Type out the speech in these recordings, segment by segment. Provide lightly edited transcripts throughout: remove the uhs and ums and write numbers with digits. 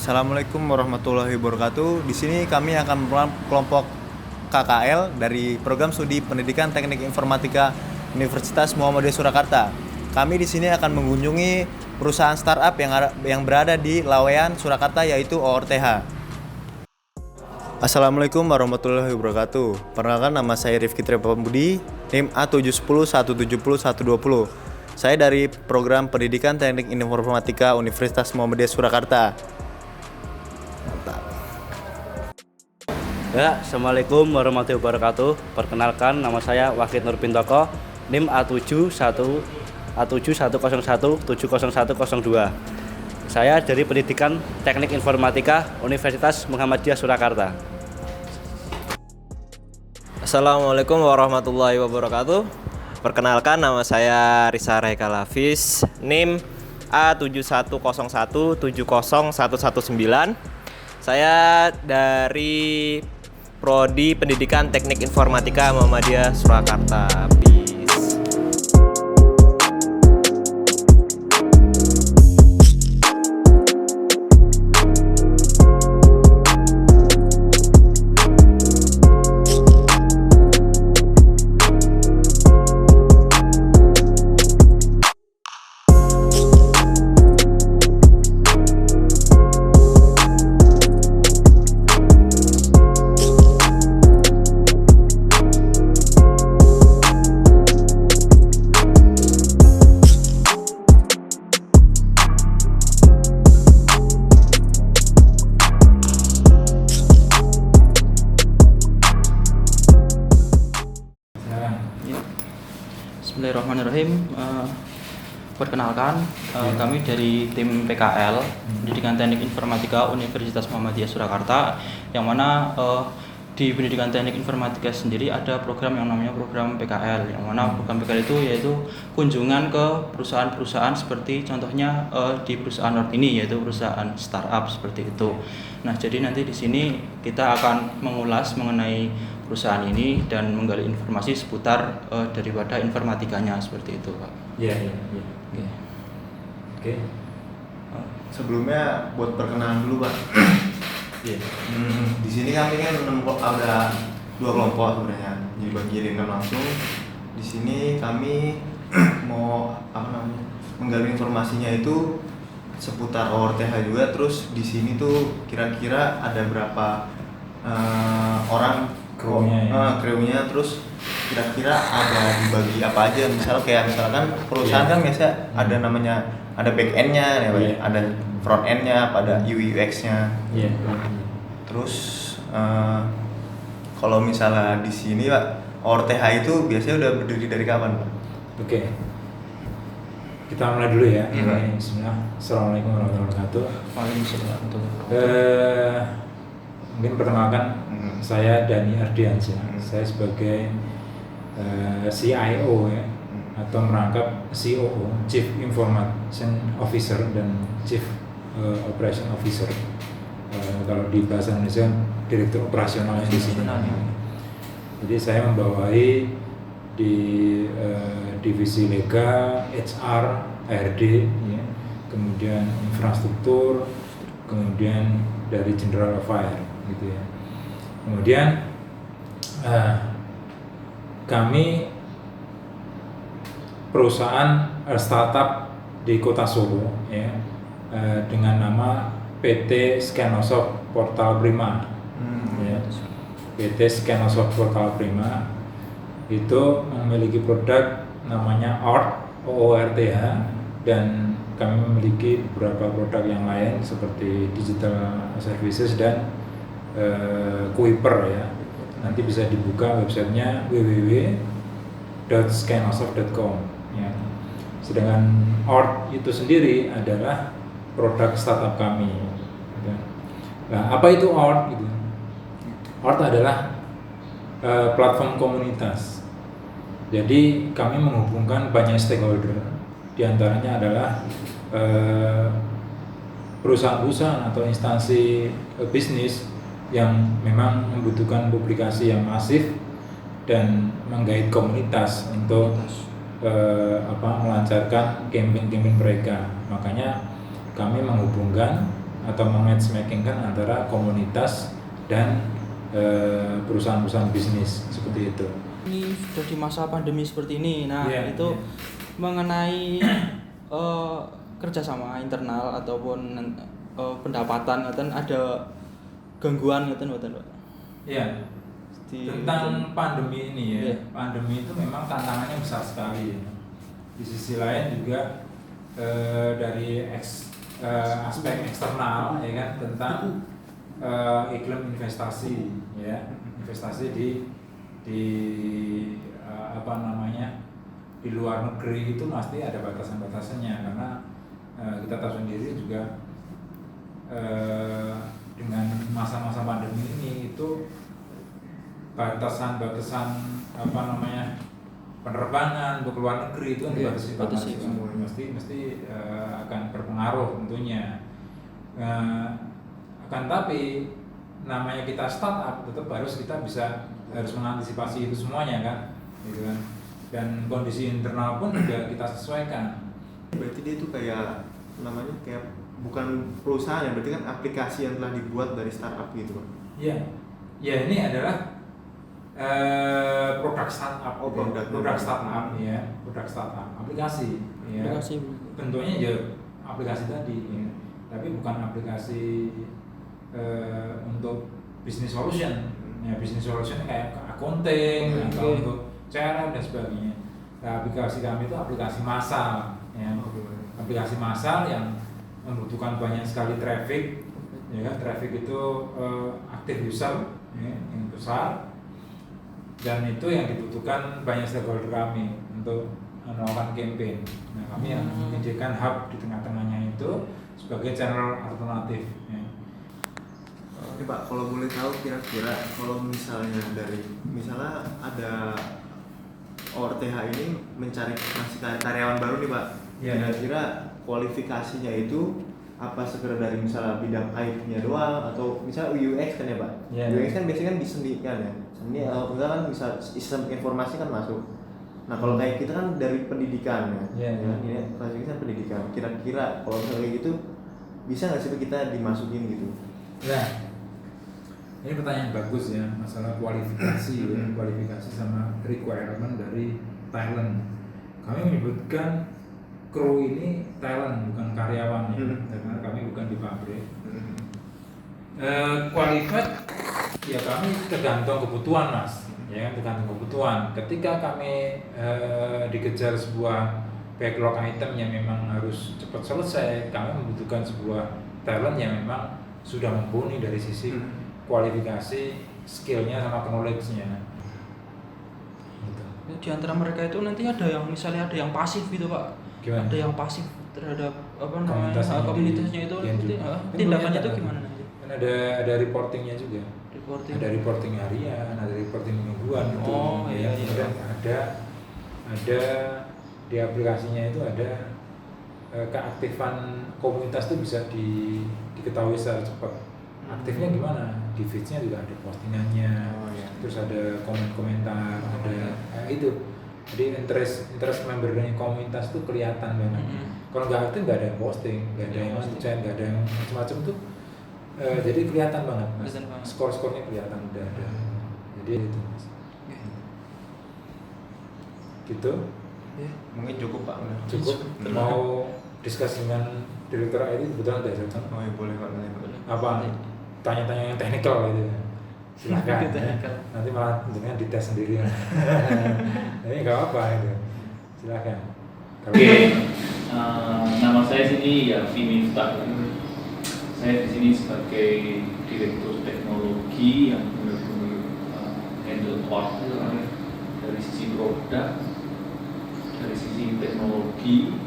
Assalamualaikum warahmatullahi wabarakatuh. Di sini kami akan merupakan kelompok KKL dari Program Studi Pendidikan Teknik Informatika Universitas Muhammadiyah Surakarta. Kami di sini akan mengunjungi perusahaan startup yang berada di Laweyan, Surakarta, yaitu ORTH. Assalamualaikum warahmatullahi wabarakatuh. Perkenalkan, nama saya Rifki Trepambudi, NIM A710170120. Saya dari Program Pendidikan Teknik Informatika Universitas Muhammadiyah Surakarta. Ya, Assalamualaikum warahmatullahi wabarakatuh. Perkenalkan, nama saya Wahid Nur Bintoko, NIM A710170102. Saya dari Pendidikan Teknik Informatika Universitas Muhammadiyah Surakarta. Assalamualaikum warahmatullahi wabarakatuh. Perkenalkan, nama saya Risa Raika Lafis, NIM A710170119. Saya dari Prodi Pendidikan Teknik Informatika Muhammadiyah Surakarta. Peace. Bismillahirrahmanirrahim. Perkenalkan, kami dari tim PKL Pendidikan Teknik Informatika Universitas Muhammadiyah Surakarta, yang mana di Pendidikan Teknik Informatika sendiri ada program yang namanya program PKL, yang mana program PKL itu yaitu kunjungan ke perusahaan-perusahaan seperti contohnya di perusahaan Nord ini, yaitu perusahaan startup seperti itu. Nah, jadi nanti di sini kita akan mengulas mengenai perusahaan ini dan menggali informasi seputar daripada informatikanya seperti itu, Pak. Iya. Oke. Sebelumnya buat perkenalan dulu, Pak. Iya. Di sini kami kan ada dua kelompok sebenarnya. Jadi bagi ringan langsung di sini kami mau menggali informasinya itu seputar ORTH juga. Terus di sini tuh kira-kira ada berapa orang krunya, terus kira-kira ada dibagi apa aja. Misalkan perusahaan kan biasa ada namanya, ada back end-nya, ada front end-nya, ada UI UX-nya. Terus kalau misalnya di sini, Pak, ORTH itu biasanya udah berdiri dari kapan, Pak? Oke. Kita mulai dulu ya. Bismillah. Assalamualaikum warahmatullahi wabarakatuh. Waalaikumsalam. Mungkin perkenalkan, saya Dani Ardiansyah. Saya sebagai CIO ya, atau merangkap COO, Chief Information Officer dan Chief Operation Officer. Kalau di bahasa Indonesia, Direktur Operasional di sini. Jadi saya membawai di divisi Lega, HR, HRD, ya, kemudian infrastruktur, kemudian dari General Affairs, gitu ya. Kemudian kami perusahaan startup di Kota Solo, ya, dengan nama PT Skenosoft Portal Prima. Ya. PT Skenosoft Portal Prima itu memiliki produk namanya OORTH, dan kami memiliki beberapa produk yang lain seperti digital services dan Kuiper ya. Nanti bisa dibuka websitenya www.skenosoft.com ya. Sedangkan ORT itu sendiri adalah produk startup kami. Nah, apa itu ORT? ORT adalah platform komunitas. Jadi kami menghubungkan banyak stakeholder. Di antaranya adalah perusahaan-perusahaan atau instansi bisnis yang memang membutuhkan publikasi yang masif dan menggait komunitas untuk melancarkan campaign-campaign mereka. Makanya kami menghubungkan atau matchmaking kan antara komunitas dan perusahaan-perusahaan bisnis seperti itu. Ini sudah di masa pandemi seperti ini. Nah, Iya, itu iya. mengenai kerjasama internal ataupun pendapatan ngoten ada gangguan ngoten Pak. Iya. Di- Tentang pandemi ini ya, Iya. pandemi itu memang tantangannya besar sekali ya. Di sisi lain juga dari aspek eksternal ya kan tentang iklim investasi ya, investasi di di luar negeri itu pasti ada batasan-batasannya karena kita tahu sendiri juga dengan masa-masa pandemi ini itu batasan-batasan penerbangan untuk luar negeri itu kan dibatasi banget dibatasi. semua, mesti akan berpengaruh tentunya. Akan tapi namanya kita startup tetap harus mengantisipasi itu semuanya kan, gitu kan. Dan kondisi internal pun juga kita sesuaikan. Berarti dia itu kayak bukan perusahaan ya, berarti kan aplikasi yang telah dibuat dari startup gitu Pak. Iya, ya ini adalah produk startup, Oh, produk startup ya, produk startup, aplikasi, ya. Aplikasi. Bentuknya ya aplikasi tadi, ya. Tapi bukan aplikasi untuk business solution, ya business solution kayak accounting atau untuk CRM dan sebagainya. Nah, aplikasi kami itu aplikasi massal, ya, aplikasi massal yang membutuhkan banyak sekali traffic, ya, traffic itu active user, ya, yang besar. Dan itu yang dibutuhkan banyak stakeholder kami untuk melakukan campaign. Nah, kami yang menyediakan hub di tengah-tengahnya itu sebagai channel alternatif. Ya. Oke Pak, kalau boleh tahu kira-kira kalau misalnya ada ORTH ini mencari karyawan baru nih Pak, Iya. kira-kira kualifikasinya itu apa sekedar dari misalnya bidang IT-nya doang atau misalnya UX kan ya Pak? Iya. UX kan biasanya kan di seni kan ya, seni enggak kan bisa sistem informasi kan masuk. Nah kalau kayak kita kan dari pendidikan ya, Iya. ini kan pendidikan. Kira-kira kalau misalnya kayak gitu bisa nggak sih kita dimasukin gitu? Nah, ini pertanyaan bagus ya, masalah kualifikasi ya, kualifikasi sama requirement dari talent. Kami menyebutkan kru ini talent bukan karyawan ya, karena kami bukan di pabrik. Qualified ya kami tergantung kebutuhan Mas, ya kan, tergantung kebutuhan. Ketika kami dikejar sebuah backlog item yang memang harus cepat selesai, kami membutuhkan sebuah talent yang memang sudah mumpuni dari sisi kualifikasi, skillnya sama knowledge-nya. Gitu. Di antara mereka itu nanti ada yang misalnya ada yang pasif gitu Pak. Gimana? Ada yang pasif terhadap komunitasnya itu Yang nanti juga. tindakannya itu Kan gimana nanti? Kan ada reportingnya juga. Reporting. Ada reporting harian, ada reporting mingguan gitu. Oh, iya, iya. Kemudian ada di aplikasinya itu ada keaktifan komunitas itu bisa diketahui secara cepat. Aktifnya gimana? Di feeds-nya juga ada postingannya. Oh, iya. Terus ada komen-komentar, ada itu. Jadi interest member dari komunitas itu kelihatan banget. Kalau nggak aktif nggak ada yang posting, nggak ada yang chat, nggak ada yang macam-macam tuh. Jadi kelihatan banget, Mas. Kelihatan banget. Skor-skornya kelihatan udah ada. Jadi itu, Mas. Gitu. Mungkin cukup Pak. Cukup. Mau diskusi dengan direktur IT kebetulan ada Johnson. Oh iya boleh Pak, boleh. Apa? Tanya-tanya yang teknikal gitu. Silakan. Teknikal. Nanti malah jenengan dites sendiri. Ini nggak apa itu. Silakan. Oke, nama saya sini ya Vini Miftah. Saya di sini sebagai direktur teknologi yang benar-benar handle order dari sisi produk, dari sisi teknologi,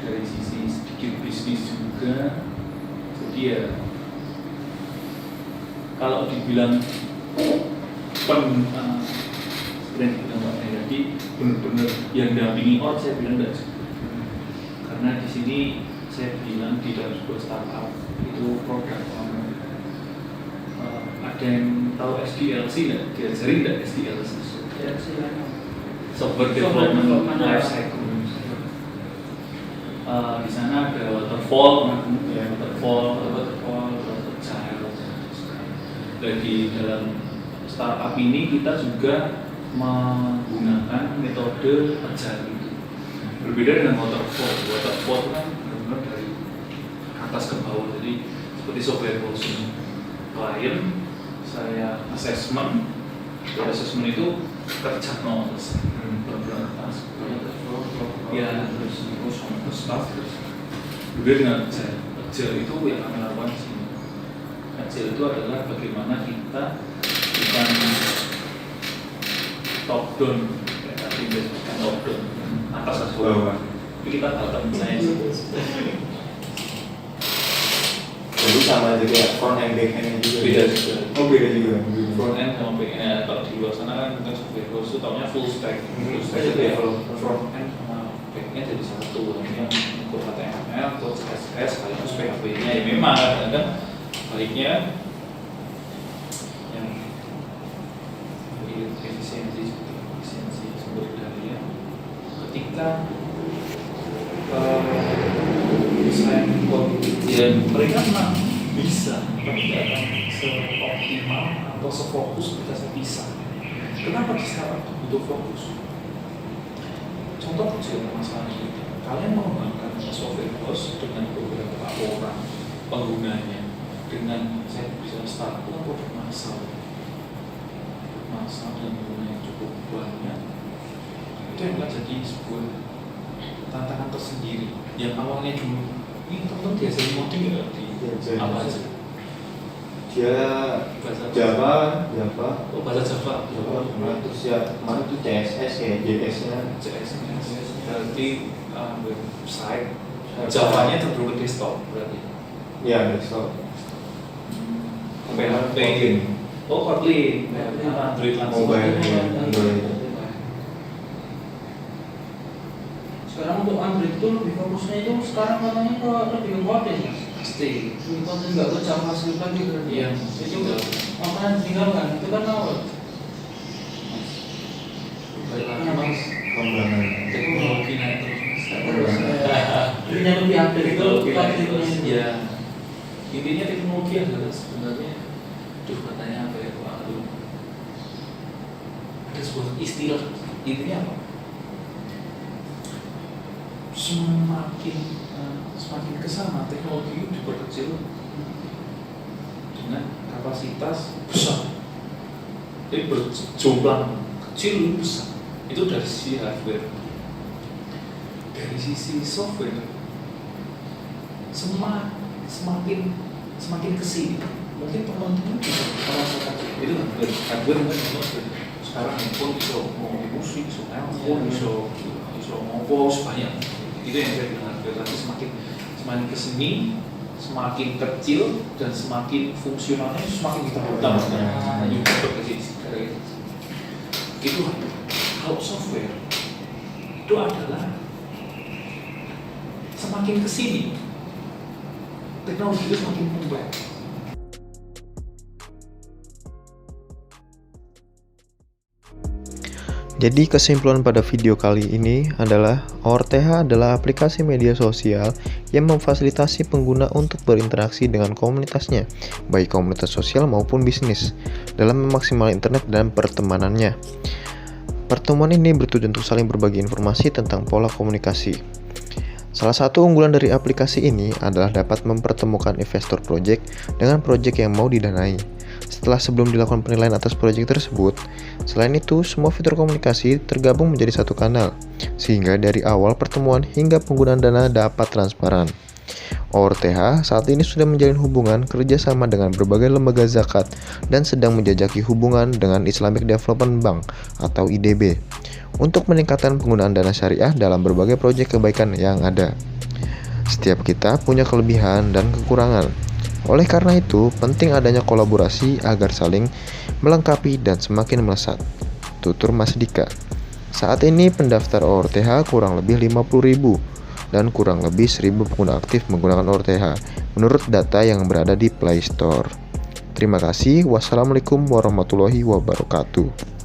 dari sisi sedikit bisnis juga. Jadi ya kalau dibilang seperti yang bilang Pak Heri tadi benar-benar yang dampingi orang, saya bilang tidak cukup. Karena di sini saya bilang di dalam sebuah startup itu produk ada yang tahu SDLC nggak? Diajarin nggak SDLC? Software Development Life Cycle. Di sana ada waterfall, water child. Dan di dalam startup ini kita juga menggunakan metode agile itu. Berbeda dengan waterfall. Waterfall itu kan benar-benar dari atas ke bawah, jadi seperti software closing. Klien saya assessment itu kerja benar-benar atas ya, terus staff. Berbeda dengan agile itu yang kami lakukan di sini. Agile itu adalah bagaimana kita bukan top down, kayak tadi disebutkan top down, atas ke bawah, tapi kita bottom line. Jadi sama aja kayak front end back end juga. Beda juga. Oh beda juga. Front end sama back end. Kalau di luar sana kan kita software house itu taunya full stack. Full stack itu ya front end sama back end jadi satu. Yang ikut HTML, ikut CSS, kalian harus PHP-nya. Ya memang kadang baiknya yang efisiensi sumber daya. Ketika desain code ya mereka memang bisa, tapi tidak akan seoptimal atau sefokus kita bisa. Kenapa di startup butuh fokus? Contoh kecil masalah ini, kalian mengembangkan software house dengan beberapa orang penggunanya, dengan saya bisa start itu produk massal dan pengguna yang cukup banyak, itu yang akan jadi sebuah tantangan tersendiri. Yang awalnya dulu ini teman-teman diajarin coding nggak di apa aja? Dia Java. Oh, bahasa Java. Terus ya kemarin tuh CSS kayak JS-nya. Berarti website. Java-nya cenderung ke desktop berarti. Iya desktop. PHP. Oh, Kotlin. Android langsung. Mobile Android. Sekarang untuk Android itu lebih fokusnya itu sekarang katanya ke lebih ke coding ya. Pasti. Coding nggak ke JavaScript lagi kan? Iya. Itu makanya ditinggalkan. Itu kan awal. Baik lagi mas. Pengembangan. Teknologi naik terus. Ini yang lebih update itu Teknologi ya. Intinya teknologi adalah sebenarnya, katanya apa ya Pak? Ada sebuah istilah. Intinya apa? Semakin kesana teknologi itu diperkecil dengan kapasitas besar, jadi berjumlah kecil besar. Itu dari sisi hardware. Dari sisi software semakin kesini, mungkin teman-teman bisa merasakan itu hardware mungkin sekarang handphone bisa mau musik, bisa handphone, bisa mau banyak. Itu yang saya bilang hardware, tapi semakin kesini, semakin kecil dan semakin fungsionalnya semakin kita utamakan. Itu kalau software itu adalah semakin kesini teknologi itu semakin kompleks. Jadi kesimpulan pada video kali ini adalah ORTH adalah aplikasi media sosial yang memfasilitasi pengguna untuk berinteraksi dengan komunitasnya, baik komunitas sosial maupun bisnis, dalam memaksimalkan internet dan pertemanannya. Pertemuan ini bertujuan untuk saling berbagi informasi tentang pola komunikasi. Salah satu unggulan dari aplikasi ini adalah dapat mempertemukan investor project dengan project yang mau didanai. Setelah sebelum dilakukan penilaian atas proyek tersebut, selain itu semua fitur komunikasi tergabung menjadi satu kanal, sehingga dari awal pertemuan hingga penggunaan dana dapat transparan. ORTH saat ini sudah menjalin hubungan kerjasama dengan berbagai lembaga zakat dan sedang menjajaki hubungan dengan Islamic Development Bank atau IDB untuk meningkatkan penggunaan dana syariah dalam berbagai proyek kebaikan yang ada. Setiap kita punya kelebihan dan kekurangan. Oleh karena itu, penting adanya kolaborasi agar saling melengkapi dan semakin melesat. Tutur Mas Dika. Saat ini pendaftar ORTH kurang lebih 50.000 dan kurang lebih 1.000 pengguna aktif menggunakan ORTH menurut data yang berada di Play Store. Terima kasih. Wassalamualaikum warahmatullahi wabarakatuh.